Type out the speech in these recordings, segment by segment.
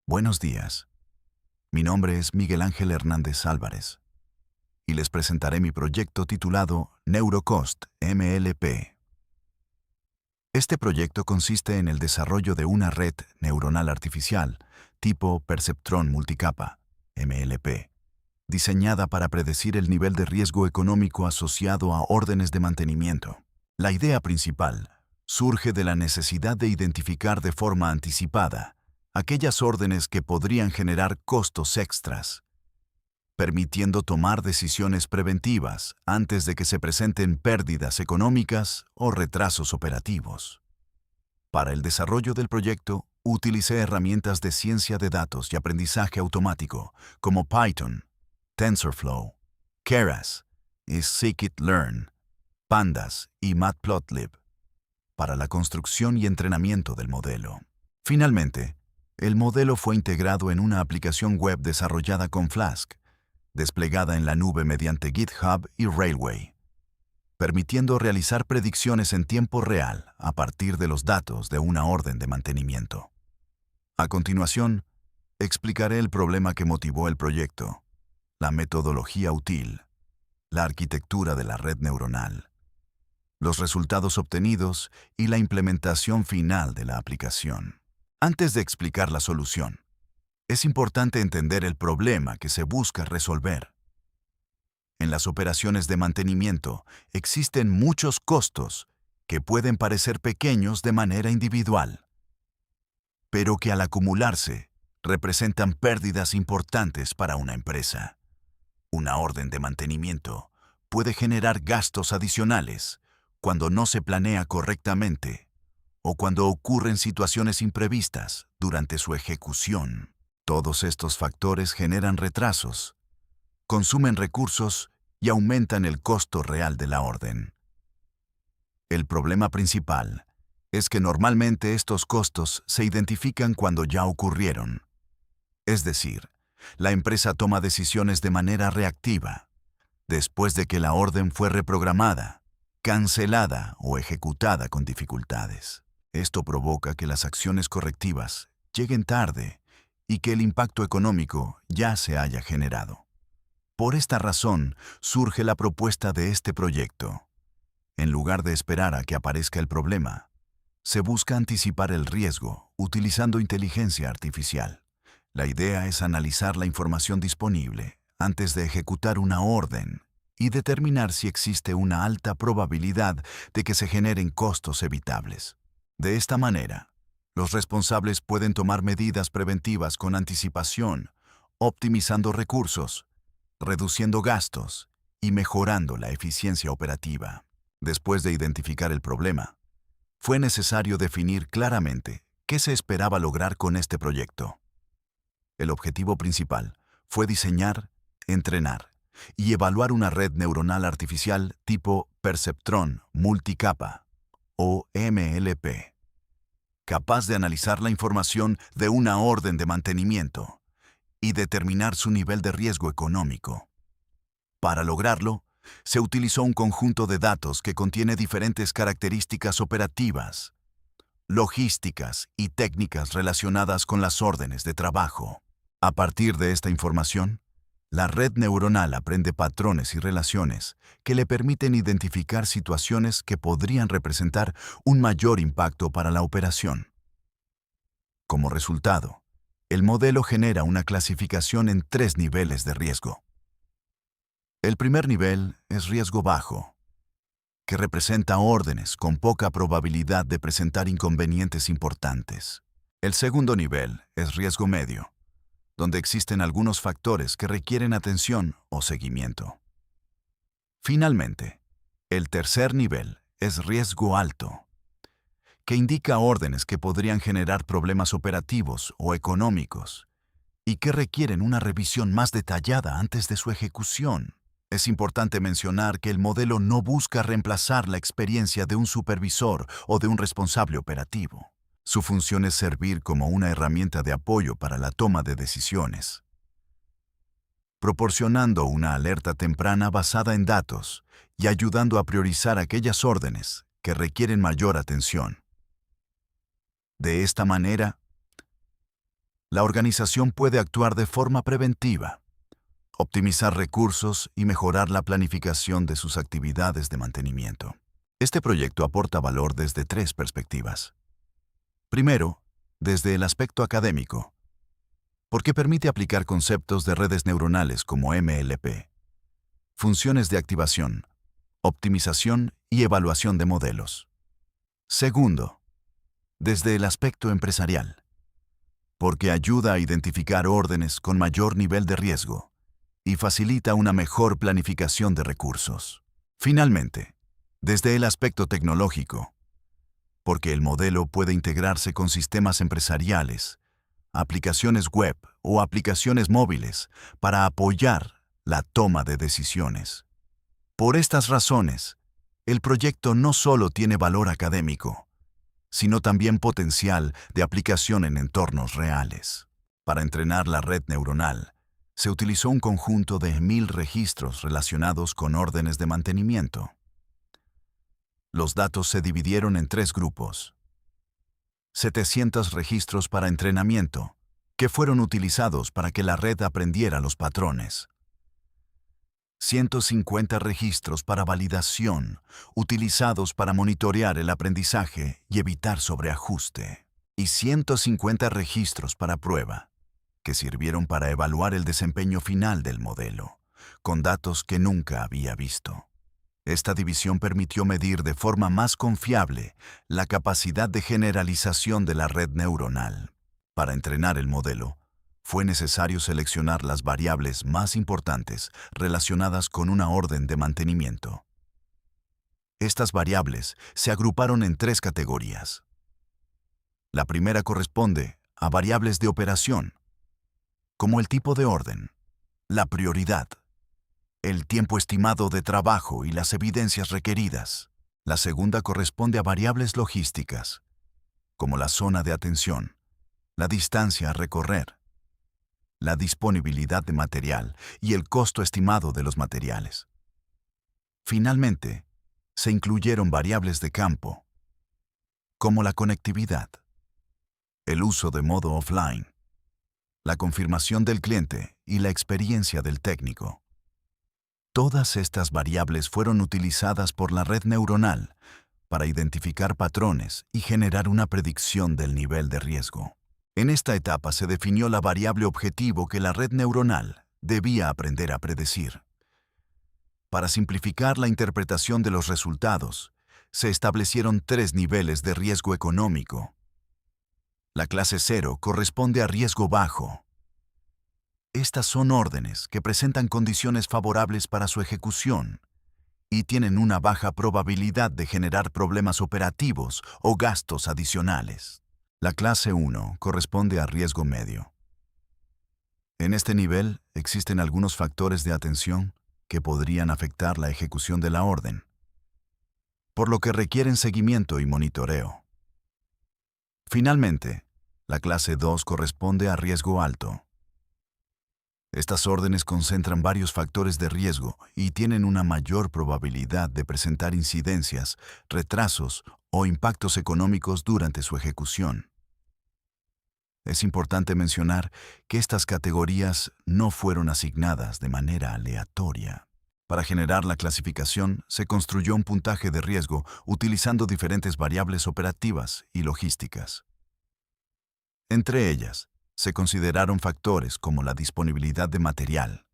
Buenos días. Mi nombre es Miguel Ángel Hernández Álvarez y les presentaré mi proyecto titulado NeuroCost MLP. Este proyecto consiste en el desarrollo de una red neuronal artificial tipo Perceptron Multicapa MLP, diseñada para predecir el nivel de riesgo económico asociado a órdenes de mantenimiento. La idea principal surge de la necesidad de identificar de forma anticipada aquellas órdenes que podrían generar costos extras, permitiendo tomar decisiones preventivas antes de que se presenten pérdidas económicas o retrasos operativos. Para el desarrollo del proyecto, utilicé herramientas de ciencia de datos y aprendizaje automático como Python, TensorFlow, Keras, Scikit-learn, Pandas y Matplotlib para la construcción y entrenamiento del modelo. Finalmente, el modelo fue integrado en una aplicación web desarrollada con Flask, desplegada en la nube mediante GitHub y Railway, permitiendo realizar predicciones en tiempo real a partir de los datos de una orden de mantenimiento. A continuación, explicaré el problema que motivó el proyecto, la metodología útil, la arquitectura de la red neuronal, los resultados obtenidos y la implementación final de la aplicación. Antes de explicar la solución, es importante entender el problema que se busca resolver. En las operaciones de mantenimiento existen muchos costos que pueden parecer pequeños de manera individual, pero que al acumularse representan pérdidas importantes para una empresa. Una orden de mantenimiento puede generar gastos adicionales cuando no se planea correctamente o cuando ocurren situaciones imprevistas durante su ejecución. Todos estos factores generan retrasos, consumen recursos y aumentan el costo real de la orden. El problema principal es que normalmente estos costos se identifican cuando ya ocurrieron. Es decir, la empresa toma decisiones de manera reactiva, después de que la orden fue reprogramada, cancelada o ejecutada con dificultades. Esto provoca que las acciones correctivas lleguen tarde y que el impacto económico ya se haya generado. Por esta razón surge la propuesta de este proyecto. En lugar de esperar a que aparezca el problema, se busca anticipar el riesgo utilizando inteligencia artificial. La idea es analizar la información disponible antes de ejecutar una orden y determinar si existe una alta probabilidad de que se generen costos evitables. De esta manera, los responsables pueden tomar medidas preventivas con anticipación, optimizando recursos, reduciendo gastos y mejorando la eficiencia operativa. Después de identificar el problema, fue necesario definir claramente qué se esperaba lograr con este proyecto. El objetivo principal fue diseñar, entrenar y evaluar una red neuronal artificial tipo Perceptron Multicapa o MLP, capaz de analizar la información de una orden de mantenimiento y determinar su nivel de riesgo económico. Para lograrlo, se utilizó un conjunto de datos que contiene diferentes características operativas, logísticas y técnicas relacionadas con las órdenes de trabajo. A partir de esta información, la red neuronal aprende patrones y relaciones que le permiten identificar situaciones que podrían representar un mayor impacto para la operación. Como resultado, el modelo genera una clasificación en 3 niveles de riesgo. El primer nivel es riesgo bajo, que representa órdenes con poca probabilidad de presentar inconvenientes importantes. El segundo nivel es riesgo medio, donde existen algunos factores que requieren atención o seguimiento. Finalmente, el tercer nivel es riesgo alto, que indica órdenes que podrían generar problemas operativos o económicos y que requieren una revisión más detallada antes de su ejecución. Es importante mencionar que el modelo no busca reemplazar la experiencia de un supervisor o de un responsable operativo. Su función es servir como una herramienta de apoyo para la toma de decisiones, proporcionando una alerta temprana basada en datos y ayudando a priorizar aquellas órdenes que requieren mayor atención. De esta manera, La organización puede actuar de forma preventiva, optimizar recursos y mejorar la planificación de sus actividades de mantenimiento. Este proyecto aporta valor desde tres perspectivas. Primero, desde el aspecto académico, porque permite aplicar conceptos de redes neuronales como MLP, funciones de activación, optimización y evaluación de modelos. Segundo, desde el aspecto empresarial, porque ayuda a identificar órdenes con mayor nivel de riesgo y facilita una mejor planificación de recursos. Finalmente, desde el aspecto tecnológico, porque el modelo puede integrarse con sistemas empresariales, aplicaciones web o aplicaciones móviles para apoyar la toma de decisiones. Por estas razones, el proyecto no solo tiene valor académico, sino también potencial de aplicación en entornos reales. Para entrenar la red neuronal, se utilizó un conjunto de 1000 registros relacionados con órdenes de mantenimiento. Los datos se dividieron en tres grupos. 700 registros para entrenamiento, que fueron utilizados para que la red aprendiera los patrones. 150 registros para validación, utilizados para monitorear el aprendizaje y evitar sobreajuste. Y 150 registros para prueba, que sirvieron para evaluar el desempeño final del modelo, con datos que nunca había visto. Esta división permitió medir de forma más confiable la capacidad de generalización de la red neuronal. Para entrenar el modelo, fue necesario seleccionar las variables más importantes relacionadas con una orden de mantenimiento. Estas variables se agruparon en tres categorías. La primera corresponde a variables de operación, como el tipo de orden, la prioridad, el tiempo estimado de trabajo y las evidencias requeridas. La segunda corresponde a variables logísticas, como la zona de atención, la distancia a recorrer, la disponibilidad de material y el costo estimado de los materiales. Finalmente, se incluyeron variables de campo, como la conectividad, el uso de modo offline, la confirmación del cliente y la experiencia del técnico. Todas estas variables fueron utilizadas por la red neuronal para identificar patrones y generar una predicción del nivel de riesgo. En esta etapa se definió la variable objetivo que la red neuronal debía aprender a predecir. Para simplificar la interpretación de los resultados, se establecieron tres niveles de riesgo económico. La clase 0 corresponde a riesgo bajo. Estas son órdenes que presentan condiciones favorables para su ejecución y tienen una baja probabilidad de generar problemas operativos o gastos adicionales. La clase 1 corresponde a riesgo medio. En este nivel existen algunos factores de atención que podrían afectar la ejecución de la orden, por lo que requieren seguimiento y monitoreo. Finalmente, la clase 2 corresponde a riesgo alto. Estas órdenes concentran varios factores de riesgo y tienen una mayor probabilidad de presentar incidencias, retrasos o impactos económicos durante su ejecución. Es importante mencionar que estas categorías no fueron asignadas de manera aleatoria. Para generar la clasificación, se construyó un puntaje de riesgo utilizando diferentes variables operativas y logísticas. Entre ellas, se consideraron factores como la disponibilidad de material,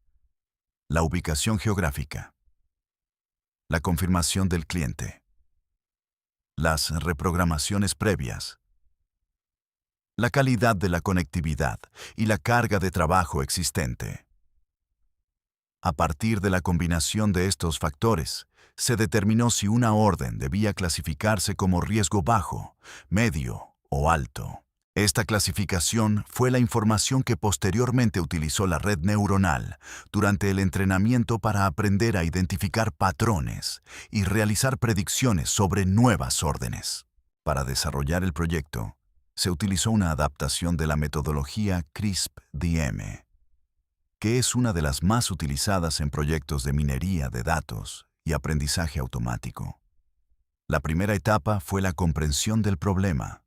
la ubicación geográfica, la confirmación del cliente, las reprogramaciones previas, la calidad de la conectividad y la carga de trabajo existente. A partir de la combinación de estos factores, se determinó si una orden debía clasificarse como riesgo bajo, medio o alto. Esta clasificación fue la información que posteriormente utilizó la red neuronal durante el entrenamiento para aprender a identificar patrones y realizar predicciones sobre nuevas órdenes. Para desarrollar el proyecto, se utilizó una adaptación de la metodología CRISP-DM, que es una de las más utilizadas en proyectos de minería de datos y aprendizaje automático. La primera etapa fue la comprensión del problema.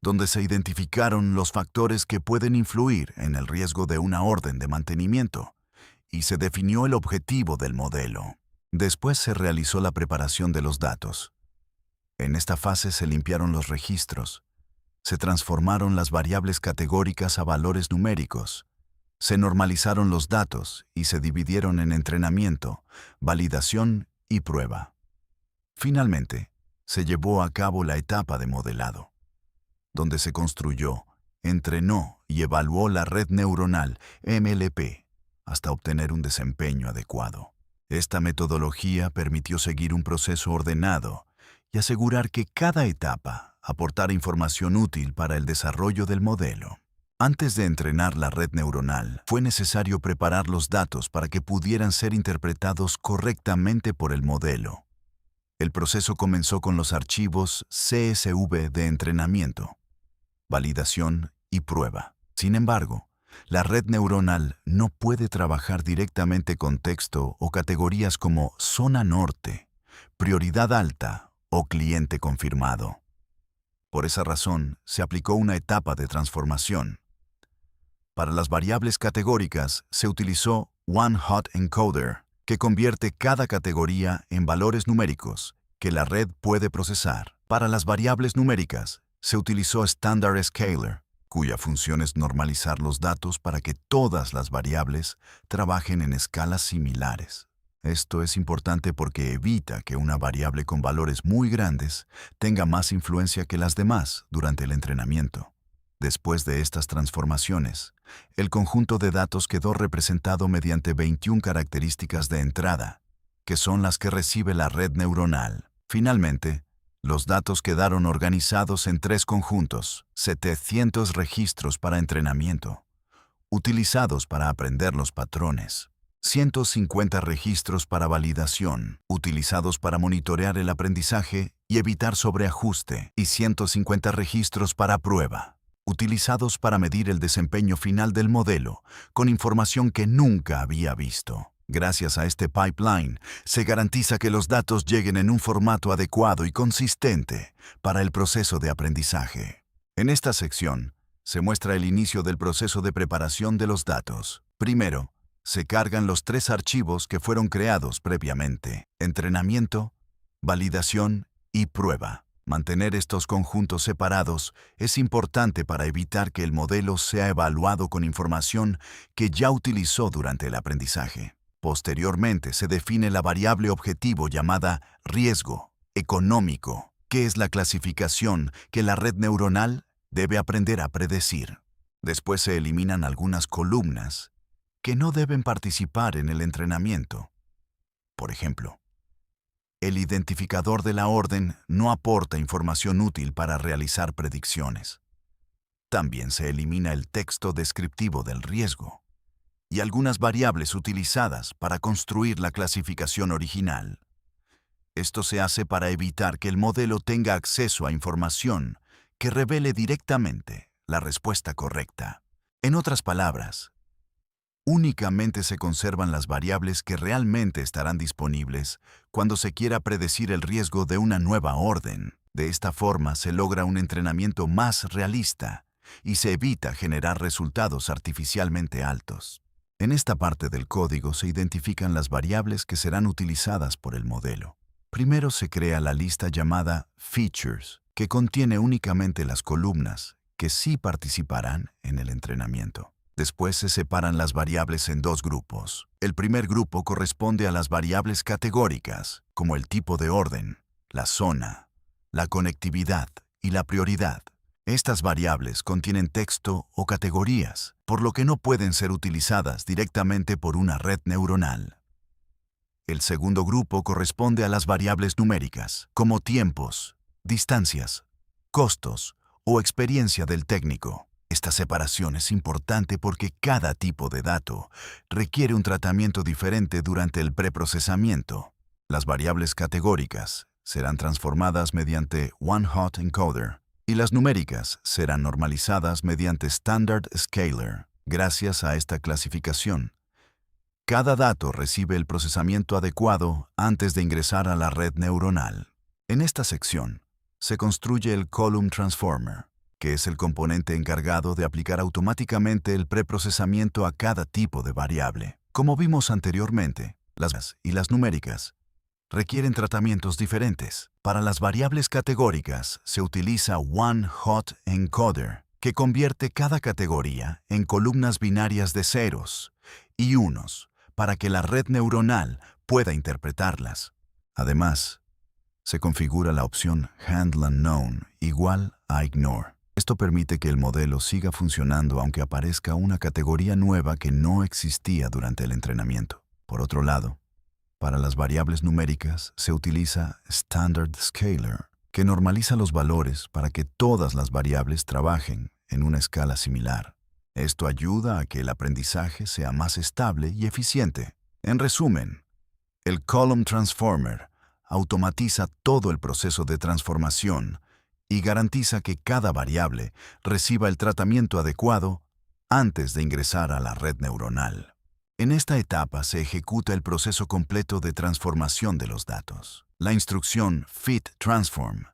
donde se identificaron los factores que pueden influir en el riesgo de una orden de mantenimiento y se definió el objetivo del modelo. Después se realizó la preparación de los datos. En esta fase se limpiaron los registros, se transformaron las variables categóricas a valores numéricos, se normalizaron los datos y se dividieron en entrenamiento, validación y prueba. Finalmente, se llevó a cabo la etapa de modelado, donde se construyó, entrenó y evaluó la red neuronal MLP hasta obtener un desempeño adecuado. Esta metodología permitió seguir un proceso ordenado y asegurar que cada etapa aportara información útil para el desarrollo del modelo. Antes de entrenar la red neuronal, fue necesario preparar los datos para que pudieran ser interpretados correctamente por el modelo. El proceso comenzó con los archivos CSV de entrenamiento, validación y prueba. Sin embargo, la red neuronal no puede trabajar directamente con texto o categorías como zona norte, prioridad alta o cliente confirmado. Por esa razón, se aplicó una etapa de transformación. Para las variables categóricas se utilizó One-Hot Encoder, que convierte cada categoría en valores numéricos que la red puede procesar. Para las variables numéricas se utilizó Standard Scaler, cuya función es normalizar los datos para que todas las variables trabajen en escalas similares. Esto es importante porque evita que una variable con valores muy grandes tenga más influencia que las demás durante el entrenamiento. Después de estas transformaciones, el conjunto de datos quedó representado mediante 21 características de entrada, que son las que recibe la red neuronal. Finalmente, los datos quedaron organizados en 3 conjuntos, 700 registros para entrenamiento, utilizados para aprender los patrones, 150 registros para validación, utilizados para monitorear el aprendizaje y evitar sobreajuste, y 150 registros para prueba, utilizados para medir el desempeño final del modelo, con información que nunca había visto. Gracias a este pipeline, se garantiza que los datos lleguen en un formato adecuado y consistente para el proceso de aprendizaje. En esta sección, se muestra el inicio del proceso de preparación de los datos. Primero, se cargan los 3 archivos que fueron creados previamente: entrenamiento, validación y prueba. Mantener estos conjuntos separados es importante para evitar que el modelo sea evaluado con información que ya utilizó durante el aprendizaje. Posteriormente se define la variable objetivo llamada riesgo económico, que es la clasificación que la red neuronal debe aprender a predecir. Después se eliminan algunas columnas que no deben participar en el entrenamiento. Por ejemplo, el identificador de la orden no aporta información útil para realizar predicciones. También se elimina el texto descriptivo del riesgo y algunas variables utilizadas para construir la clasificación original. Esto se hace para evitar que el modelo tenga acceso a información que revele directamente la respuesta correcta. En otras palabras, únicamente se conservan las variables que realmente estarán disponibles cuando se quiera predecir el riesgo de una nueva orden. De esta forma se logra un entrenamiento más realista y se evita generar resultados artificialmente altos. En esta parte del código se identifican las variables que serán utilizadas por el modelo. Primero se crea la lista llamada Features, que contiene únicamente las columnas que sí participarán en el entrenamiento. Después se separan las variables en 2 grupos. El primer grupo corresponde a las variables categóricas, como el tipo de orden, la zona, la conectividad y la prioridad. Estas variables contienen texto o categorías, por lo que no pueden ser utilizadas directamente por una red neuronal. El segundo grupo corresponde a las variables numéricas, como tiempos, distancias, costos o experiencia del técnico. Esta separación es importante porque cada tipo de dato requiere un tratamiento diferente durante el preprocesamiento. Las variables categóricas serán transformadas mediante One-Hot Encoder y las numéricas serán normalizadas mediante Standard Scaler. Gracias a esta clasificación, cada dato recibe el procesamiento adecuado antes de ingresar a la red neuronal. En esta sección, se construye el Column Transformer, que es el componente encargado de aplicar automáticamente el preprocesamiento a cada tipo de variable. Como vimos anteriormente, las y las numéricas requieren tratamientos diferentes. Para las variables categóricas se utiliza One Hot Encoder, que convierte cada categoría en columnas binarias de ceros y unos para que la red neuronal pueda interpretarlas. Además, se configura la opción Handle Unknown igual a Ignore. Esto permite que el modelo siga funcionando aunque aparezca una categoría nueva que no existía durante el entrenamiento. Por otro lado, para las variables numéricas se utiliza Standard Scaler, que normaliza los valores para que todas las variables trabajen en una escala similar. Esto ayuda a que el aprendizaje sea más estable y eficiente. En resumen, el Column Transformer automatiza todo el proceso de transformación y garantiza que cada variable reciba el tratamiento adecuado antes de ingresar a la red neuronal. En esta etapa se ejecuta el proceso completo de transformación de los datos. La instrucción Fit Transform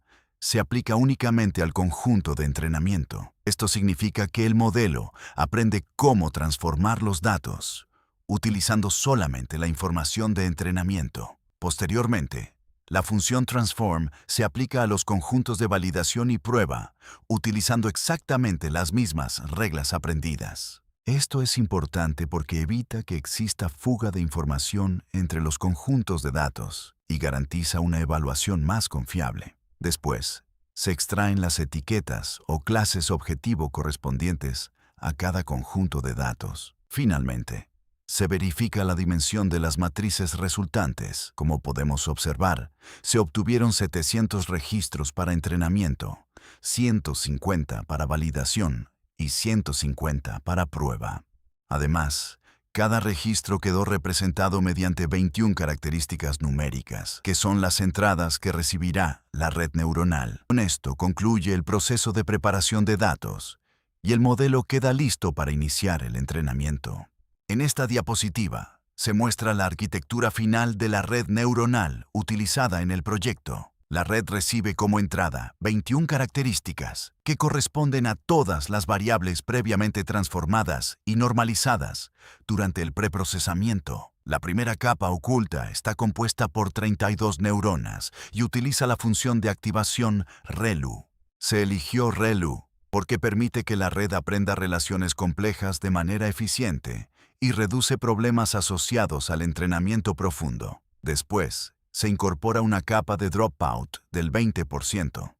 se aplica únicamente al conjunto de entrenamiento. Esto significa que el modelo aprende cómo transformar los datos, utilizando solamente la información de entrenamiento. Posteriormente, la función Transform se aplica a los conjuntos de validación y prueba, utilizando exactamente las mismas reglas aprendidas. Esto es importante porque evita que exista fuga de información entre los conjuntos de datos y garantiza una evaluación más confiable. Después, se extraen las etiquetas o clases objetivo correspondientes a cada conjunto de datos. Finalmente, se verifica la dimensión de las matrices resultantes. Como podemos observar, se obtuvieron 700 registros para entrenamiento, 150 para validación y 150 para prueba. Además, cada registro quedó representado mediante 21 características numéricas, que son las entradas que recibirá la red neuronal. Con esto concluye el proceso de preparación de datos y el modelo queda listo para iniciar el entrenamiento. En esta diapositiva se muestra la arquitectura final de la red neuronal utilizada en el proyecto. La red recibe como entrada 21 características que corresponden a todas las variables previamente transformadas y normalizadas durante el preprocesamiento. La primera capa oculta está compuesta por 32 neuronas y utiliza la función de activación ReLU. Se eligió ReLU porque permite que la red aprenda relaciones complejas de manera eficiente y reduce problemas asociados al entrenamiento profundo. Después, se incorpora una capa de dropout del 20%.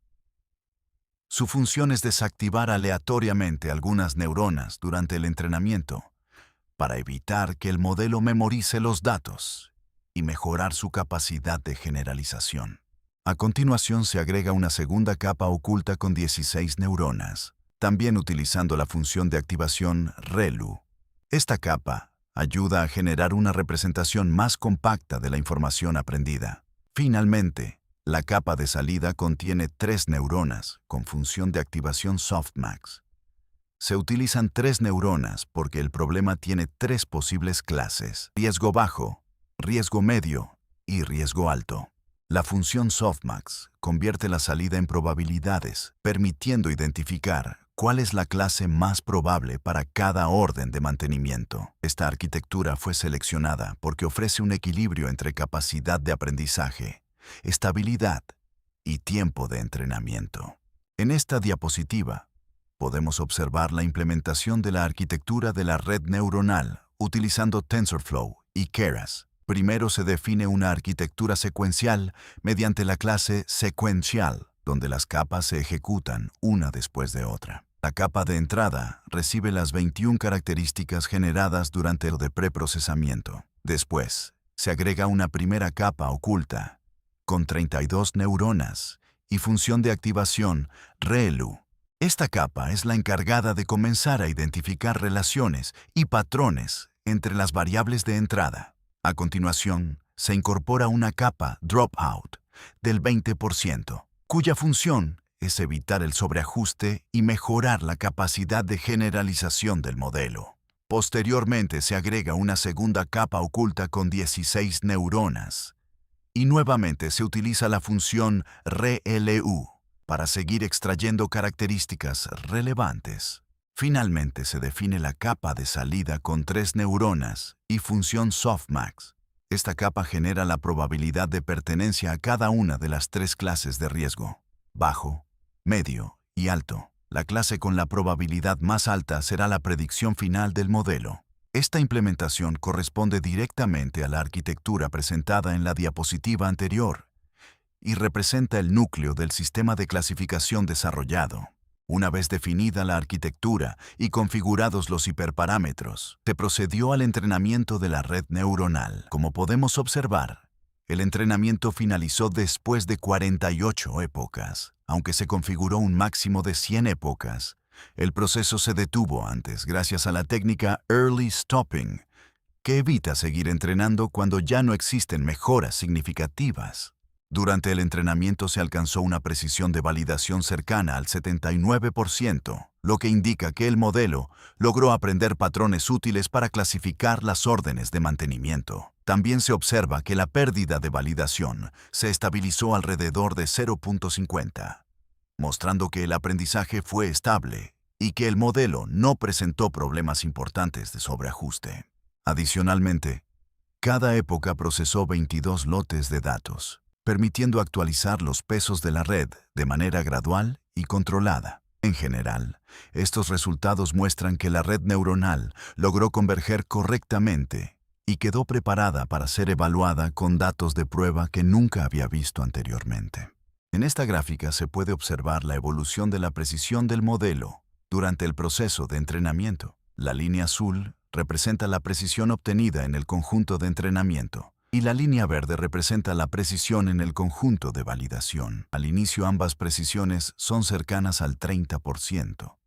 Su función es desactivar aleatoriamente algunas neuronas durante el entrenamiento para evitar que el modelo memorice los datos y mejorar su capacidad de generalización. A continuación se agrega una segunda capa oculta con 16 neuronas, también utilizando la función de activación ReLU. Esta capa ayuda a generar una representación más compacta de la información aprendida. Finalmente, la capa de salida contiene 3 neuronas con función de activación softmax. Se utilizan 3 neuronas porque el problema tiene 3 posibles clases: riesgo bajo, riesgo medio y riesgo alto. La función softmax convierte la salida en probabilidades, permitiendo identificar cuál es la clase más probable para cada orden de mantenimiento. Esta arquitectura fue seleccionada porque ofrece un equilibrio entre capacidad de aprendizaje, estabilidad y tiempo de entrenamiento. En esta diapositiva, podemos observar la implementación de la arquitectura de la red neuronal utilizando TensorFlow y Keras. Primero se define una arquitectura secuencial mediante la clase sequential, donde las capas se ejecutan una después de otra. La capa de entrada recibe las 21 características generadas durante el preprocesamiento. Después, se agrega una primera capa oculta, con 32 neuronas y función de activación ReLU. Esta capa es la encargada de comenzar a identificar relaciones y patrones entre las variables de entrada. A continuación, se incorpora una capa dropout del 20%, cuya función es evitar el sobreajuste y mejorar la capacidad de generalización del modelo. Posteriormente se agrega una segunda capa oculta con 16 neuronas y nuevamente se utiliza la función ReLU para seguir extrayendo características relevantes. Finalmente se define la capa de salida con 3 neuronas y función softmax. Esta capa genera la probabilidad de pertenencia a cada una de las 3 clases de riesgo: bajo, medio y alto. La clase con la probabilidad más alta será la predicción final del modelo. Esta implementación corresponde directamente a la arquitectura presentada en la diapositiva anterior y representa el núcleo del sistema de clasificación desarrollado. Una vez definida la arquitectura y configurados los hiperparámetros, se procedió al entrenamiento de la red neuronal. Como podemos observar, el entrenamiento finalizó después de 48 épocas. Aunque se configuró un máximo de 100 épocas, el proceso se detuvo antes gracias a la técnica Early Stopping, que evita seguir entrenando cuando ya no existen mejoras significativas. Durante el entrenamiento se alcanzó una precisión de validación cercana al 79%, lo que indica que el modelo logró aprender patrones útiles para clasificar las órdenes de mantenimiento. También se observa que la pérdida de validación se estabilizó alrededor de 0.50, mostrando que el aprendizaje fue estable y que el modelo no presentó problemas importantes de sobreajuste. Adicionalmente, cada época procesó 22 lotes de datos, permitiendo actualizar los pesos de la red de manera gradual y controlada. En general, estos resultados muestran que la red neuronal logró converger correctamente y quedó preparada para ser evaluada con datos de prueba que nunca había visto anteriormente. En esta gráfica se puede observar la evolución de la precisión del modelo durante el proceso de entrenamiento. La línea azul representa la precisión obtenida en el conjunto de entrenamiento, y la línea verde representa la precisión en el conjunto de validación. Al inicio ambas precisiones son cercanas al 30%,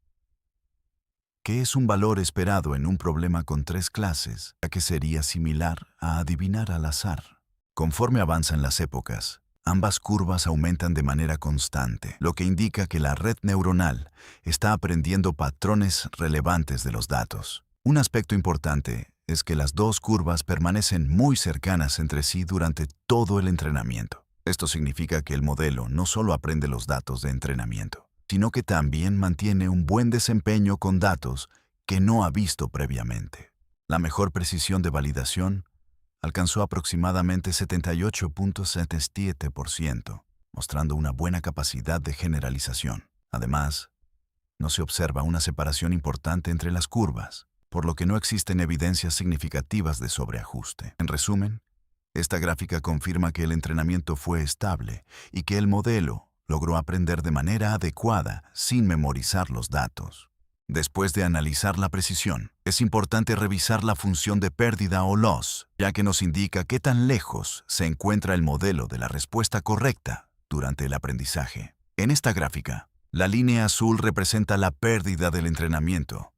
que es un valor esperado en un problema con 3 clases, ya que sería similar a adivinar al azar. Conforme avanzan las épocas, ambas curvas aumentan de manera constante, lo que indica que la red neuronal está aprendiendo patrones relevantes de los datos. Un aspecto importante es que las dos curvas permanecen muy cercanas entre sí durante todo el entrenamiento. Esto significa que el modelo no solo aprende los datos de entrenamiento, sino que también mantiene un buen desempeño con datos que no ha visto previamente. La mejor precisión de validación alcanzó aproximadamente 78.77%, mostrando una buena capacidad de generalización. Además, no se observa una separación importante entre las curvas, por lo que no existen evidencias significativas de sobreajuste. En resumen, esta gráfica confirma que el entrenamiento fue estable y que el modelo logró aprender de manera adecuada sin memorizar los datos. Después de analizar la precisión, es importante revisar la función de pérdida o loss, ya que nos indica qué tan lejos se encuentra el modelo de la respuesta correcta durante el aprendizaje. En esta gráfica, la línea azul representa la pérdida del entrenamiento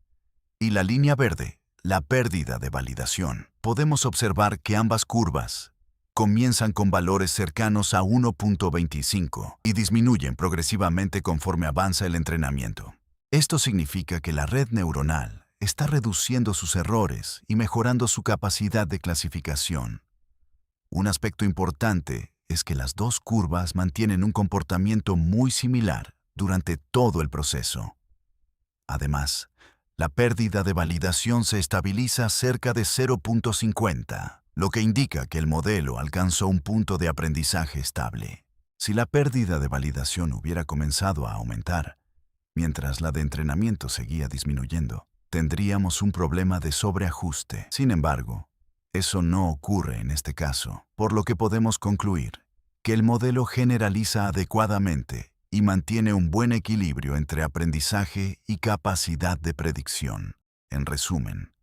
y la línea verde, la pérdida de validación. Podemos observar que ambas curvas comienzan con valores cercanos a 1.25 y disminuyen progresivamente conforme avanza el entrenamiento. Esto significa que la red neuronal está reduciendo sus errores y mejorando su capacidad de clasificación. Un aspecto importante es que las dos curvas mantienen un comportamiento muy similar durante todo el proceso. Además, la pérdida de validación se estabiliza cerca de 0.50, lo que indica que el modelo alcanzó un punto de aprendizaje estable. Si la pérdida de validación hubiera comenzado a aumentar, mientras la de entrenamiento seguía disminuyendo, tendríamos un problema de sobreajuste. Sin embargo, eso no ocurre en este caso, por lo que podemos concluir que el modelo generaliza adecuadamente y mantiene un buen equilibrio entre aprendizaje y capacidad de predicción. En resumen,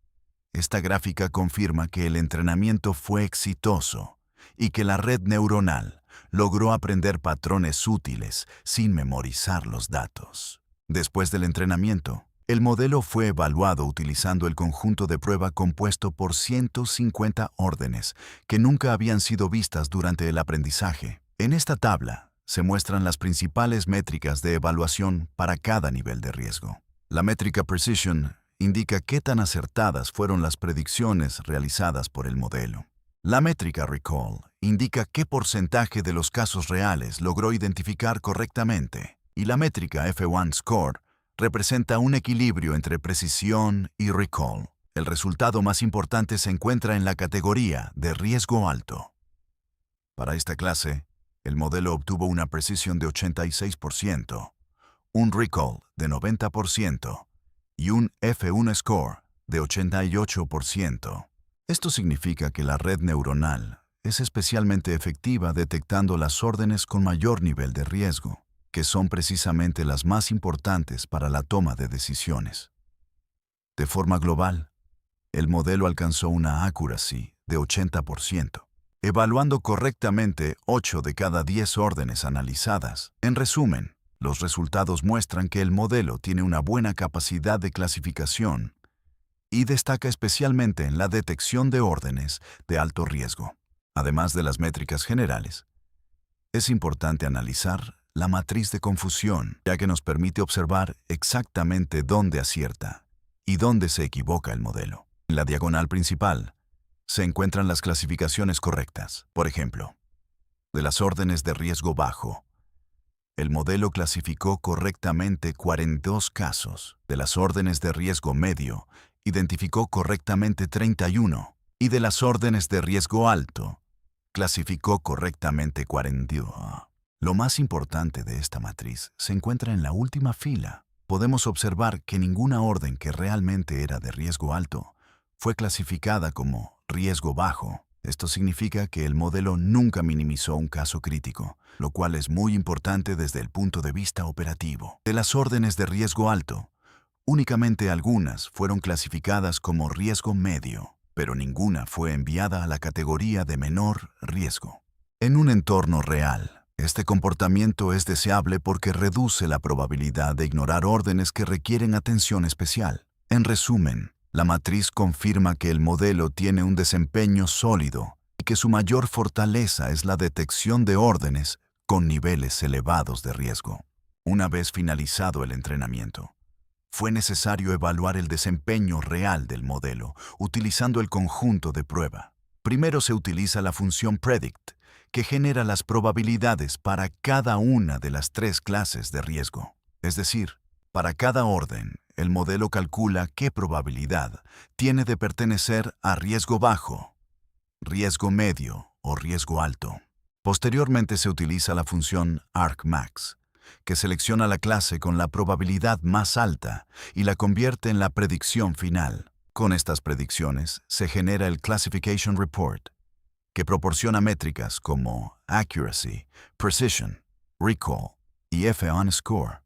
esta gráfica confirma que el entrenamiento fue exitoso y que la red neuronal logró aprender patrones útiles sin memorizar los datos. Después del entrenamiento, el modelo fue evaluado utilizando el conjunto de prueba compuesto por 150 órdenes que nunca habían sido vistas durante el aprendizaje. En esta tabla se muestran las principales métricas de evaluación para cada nivel de riesgo. La métrica Precision indica qué tan acertadas fueron las predicciones realizadas por el modelo. La métrica Recall indica qué porcentaje de los casos reales logró identificar correctamente. y la métrica F1 Score representa un equilibrio entre precisión y recall. El resultado más importante se encuentra en la categoría de riesgo alto. Para esta clase, el modelo obtuvo una precisión de 86%, un recall de 90% y un F1 Score de 88%. Esto significa que la red neuronal es especialmente efectiva detectando las órdenes con mayor nivel de riesgo, que son precisamente las más importantes para la toma de decisiones. De forma global, el modelo alcanzó una accuracy de 80%, evaluando correctamente 8 de cada 10 órdenes analizadas. En resumen, los resultados muestran que el modelo tiene una buena capacidad de clasificación y destaca especialmente en la detección de órdenes de alto riesgo. Además de las métricas generales, es importante analizar la matriz de confusión, ya que nos permite observar exactamente dónde acierta y dónde se equivoca el modelo. En la diagonal principal se encuentran las clasificaciones correctas. Por ejemplo, de las órdenes de riesgo bajo, el modelo clasificó correctamente 42 casos. De las órdenes de riesgo medio, identificó correctamente 31. Y de las órdenes de riesgo alto, clasificó correctamente 42. Lo más importante de esta matriz se encuentra en la última fila. Podemos observar que ninguna orden que realmente era de riesgo alto fue clasificada como riesgo bajo. Esto significa que el modelo nunca minimizó un caso crítico, lo cual es muy importante desde el punto de vista operativo. De las órdenes de riesgo alto, únicamente algunas fueron clasificadas como riesgo medio, pero ninguna fue enviada a la categoría de menor riesgo. En un entorno real, este comportamiento es deseable porque reduce la probabilidad de ignorar órdenes que requieren atención especial. En resumen, la matriz confirma que el modelo tiene un desempeño sólido y que su mayor fortaleza es la detección de órdenes con niveles elevados de riesgo. Una vez finalizado el entrenamiento, fue necesario evaluar el desempeño real del modelo utilizando el conjunto de prueba. Primero se utiliza la función predict, que genera las probabilidades para cada una de las 3 clases de riesgo. Es decir, para cada orden, el modelo calcula qué probabilidad tiene de pertenecer a riesgo bajo, riesgo medio o riesgo alto. Posteriormente se utiliza la función argmax, que selecciona la clase con la probabilidad más alta y la convierte en la predicción final. Con estas predicciones se genera el Classification Report, que proporciona métricas como accuracy, precision, recall y F1 Score.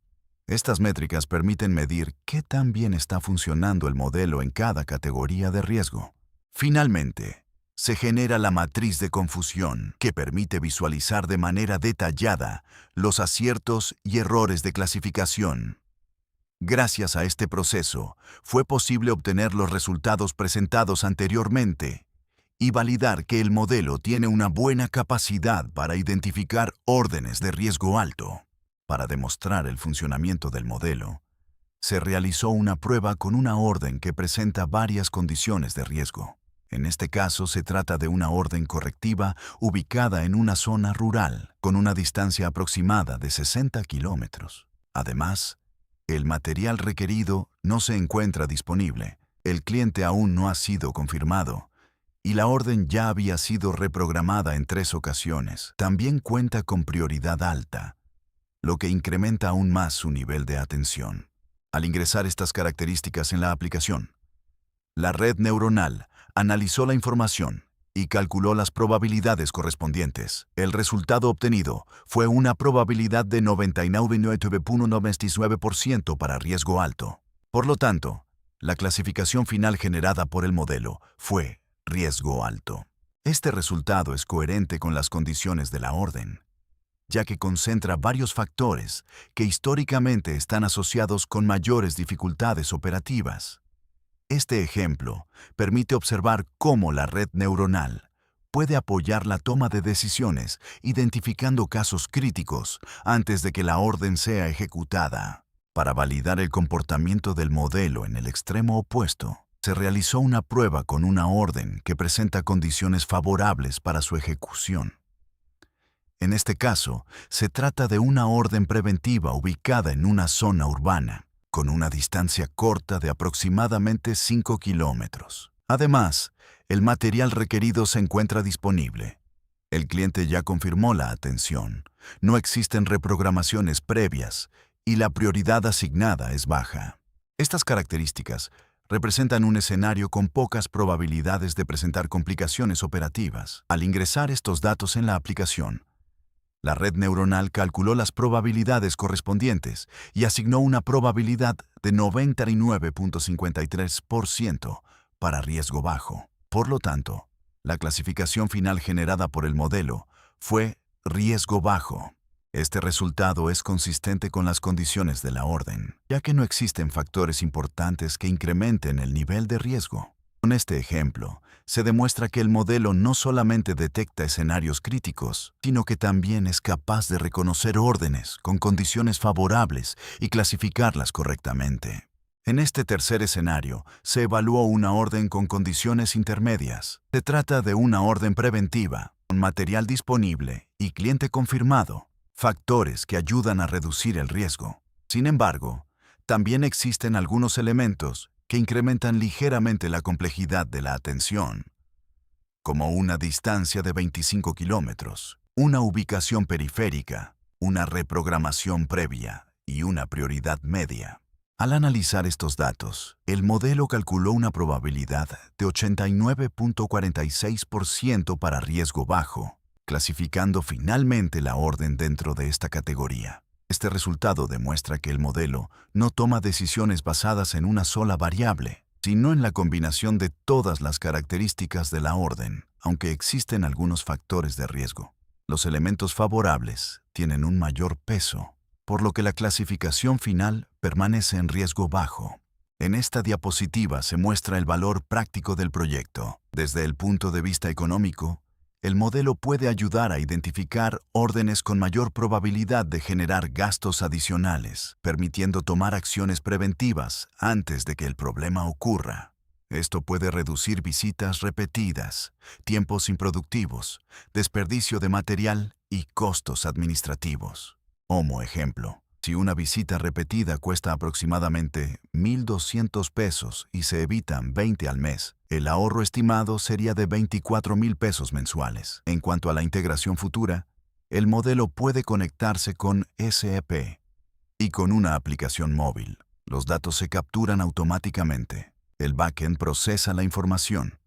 Estas métricas permiten medir qué tan bien está funcionando el modelo en cada categoría de riesgo. Finalmente, se genera la matriz de confusión, que permite visualizar de manera detallada los aciertos y errores de clasificación. Gracias a este proceso, fue posible obtener los resultados presentados anteriormente y validar que el modelo tiene una buena capacidad para identificar órdenes de riesgo alto. Para demostrar el funcionamiento del modelo, se realizó una prueba con una orden que presenta varias condiciones de riesgo. En este caso se trata de una orden correctiva ubicada en una zona rural, con una distancia aproximada de 60 kilómetros. Además, el material requerido no se encuentra disponible, el cliente aún no ha sido confirmado, y la orden ya había sido reprogramada en 3 ocasiones. También cuenta con prioridad alta, lo que incrementa aún más su nivel de atención. Al ingresar estas características en la aplicación, la red neuronal analizó la información y calculó las probabilidades correspondientes. El resultado obtenido fue una probabilidad de 99.99% para riesgo alto. Por lo tanto, la clasificación final generada por el modelo fue riesgo alto. Este resultado es coherente con las condiciones de la orden, ya que concentra varios factores que históricamente están asociados con mayores dificultades operativas. Este ejemplo permite observar cómo la red neuronal puede apoyar la toma de decisiones identificando casos críticos antes de que la orden sea ejecutada. Para validar el comportamiento del modelo en el extremo opuesto, se realizó una prueba con una orden que presenta condiciones favorables para su ejecución. En este caso, se trata de una orden preventiva ubicada en una zona urbana, con una distancia corta de aproximadamente 5 kilómetros. Además, el material requerido se encuentra disponible. El cliente ya confirmó la atención, no existen reprogramaciones previas y la prioridad asignada es baja. Estas características representan un escenario con pocas probabilidades de presentar complicaciones operativas. Al ingresar estos datos en la aplicación, la red neuronal calculó las probabilidades correspondientes y asignó una probabilidad de 99.53% para riesgo bajo. Por lo tanto, la clasificación final generada por el modelo fue riesgo bajo. Este resultado es consistente con las condiciones de la orden, ya que no existen factores importantes que incrementen el nivel de riesgo. Con este ejemplo, se demuestra que el modelo no solamente detecta escenarios críticos, sino que también es capaz de reconocer órdenes con condiciones favorables y clasificarlas correctamente. En este tercer escenario, se evaluó una orden con condiciones intermedias. Se trata de una orden preventiva, con material disponible y cliente confirmado, factores que ayudan a reducir el riesgo. Sin embargo, también existen algunos elementos que incrementan ligeramente la complejidad de la atención, como una distancia de 25 kilómetros, una ubicación periférica, una reprogramación previa y una prioridad media. Al analizar estos datos, el modelo calculó una probabilidad de 89.46% para riesgo bajo, clasificando finalmente la orden dentro de esta categoría. Este resultado demuestra que el modelo no toma decisiones basadas en una sola variable, sino en la combinación de todas las características de la orden, aunque existen algunos factores de riesgo. Los elementos favorables tienen un mayor peso, por lo que la clasificación final permanece en riesgo bajo. En esta diapositiva se muestra el valor práctico del proyecto. Desde el punto de vista económico, el modelo puede ayudar a identificar órdenes con mayor probabilidad de generar gastos adicionales, permitiendo tomar acciones preventivas antes de que el problema ocurra. Esto puede reducir visitas repetidas, tiempos improductivos, desperdicio de material y costos administrativos. Como ejemplo, si una visita repetida cuesta aproximadamente $1,200 y se evitan 20 al mes, el ahorro estimado sería de $24,000 mensuales. En cuanto a la integración futura, el modelo puede conectarse con SAP y con una aplicación móvil. Los datos se capturan automáticamente. El backend procesa la información.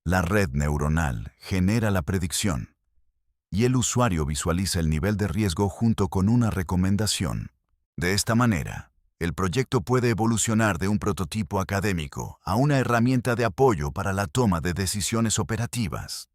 La red neuronal genera la predicción. Y el usuario visualiza el nivel de riesgo junto con una recomendación. De esta manera, el proyecto puede evolucionar de un prototipo académico a una herramienta de apoyo para la toma de decisiones operativas.